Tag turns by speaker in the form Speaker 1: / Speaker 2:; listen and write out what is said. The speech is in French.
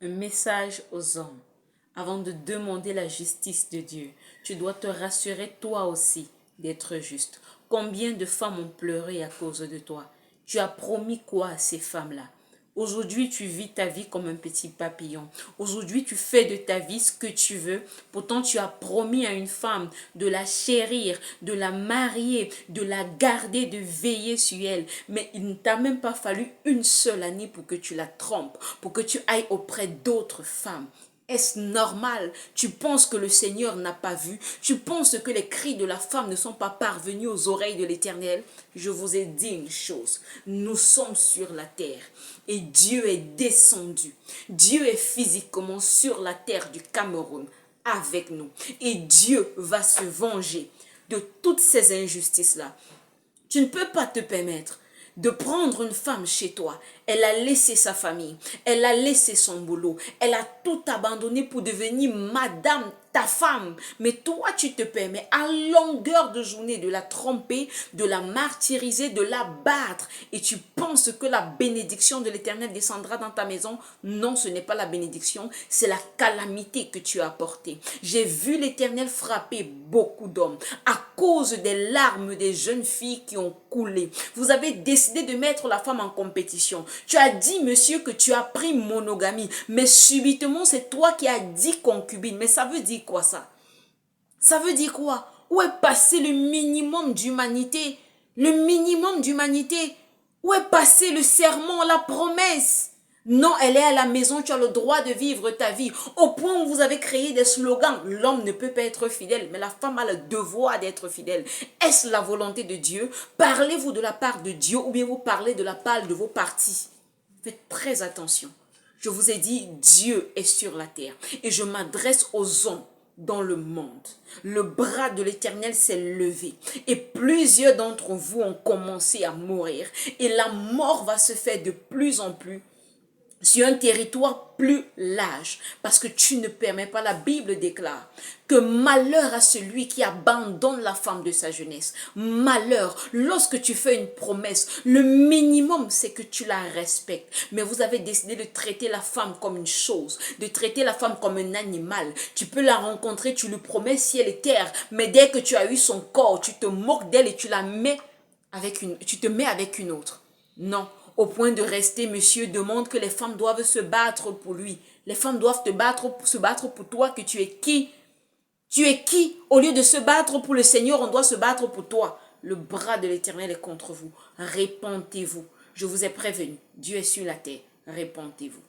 Speaker 1: Un message aux hommes. Avant de demander la justice de Dieu, tu dois te rassurer toi aussi d'être juste. Combien de femmes ont pleuré à cause de toi? Tu as promis quoi à ces femmes-là? Aujourd'hui, tu vis ta vie comme un petit papillon. Aujourd'hui, tu fais de ta vie ce que tu veux. Pourtant, tu as promis à une femme de la chérir, de la marier, de la garder, de veiller sur elle. Mais il ne t'a même pas fallu une seule année pour que tu la trompes, pour que tu ailles auprès d'autres femmes. Est-ce normal? Tu penses que le Seigneur n'a pas vu? Tu penses que les cris de la femme ne sont pas parvenus aux oreilles de l'Éternel? Je vous ai dit une chose, nous sommes sur la terre et Dieu est descendu. Dieu est physiquement sur la terre du Cameroun avec nous et Dieu va se venger de toutes ces injustices-là. Tu ne peux pas te permettre de prendre une femme chez toi. Elle a laissé sa famille, elle a laissé son boulot, elle a tout abandonné pour devenir madame, ta femme. Mais toi, tu te permets à longueur de journée de la tromper, de la martyriser, de la battre. Et tu penses que la bénédiction de l'Éternel descendra dans ta maison? Non, ce n'est pas la bénédiction, c'est la calamité que tu as apportée. J'ai vu l'Éternel frapper beaucoup d'hommes à cause des larmes des jeunes filles qui ont coulé. Vous avez décidé de mettre la femme en compétition. Tu as dit, monsieur, que tu as pris monogamie, mais subitement, c'est toi qui as dit concubine. Mais ça veut dire quoi ça? Ça veut dire quoi? Où est passé le minimum d'humanité? Le minimum d'humanité? Où est passé le serment, la promesse? Non, elle est à la maison, tu as le droit de vivre ta vie. Au point où vous avez créé des slogans, l'homme ne peut pas être fidèle, mais la femme a le devoir d'être fidèle. Est-ce la volonté de Dieu? Parlez-vous de la part de Dieu ou bien vous parlez de la part de vos partis? Faites très attention. Je vous ai dit, Dieu est sur la terre et je m'adresse aux hommes dans le monde. Le bras de l'Éternel s'est levé et plusieurs d'entre vous ont commencé à mourir et la mort va se faire de plus en plus sur un territoire plus large, parce que tu ne permets pas. La Bible déclare que malheur à celui qui abandonne la femme de sa jeunesse. Malheur, lorsque tu fais une promesse, le minimum c'est que tu la respectes. Mais vous avez décidé de traiter la femme comme une chose, de traiter la femme comme un animal. Tu peux la rencontrer, tu lui promets ciel et terre, mais dès que tu as eu son corps, tu te moques d'elle et tu te mets avec une autre. Non. Au point de rester, monsieur demande que les femmes doivent se battre pour lui. Les femmes doivent se battre pour toi, que tu es qui? Tu es qui? Au lieu de se battre pour le Seigneur, on doit se battre pour toi. Le bras de l'Éternel est contre vous. Répentez-vous. Je vous ai prévenu. Dieu est sur la terre. Répentez-vous.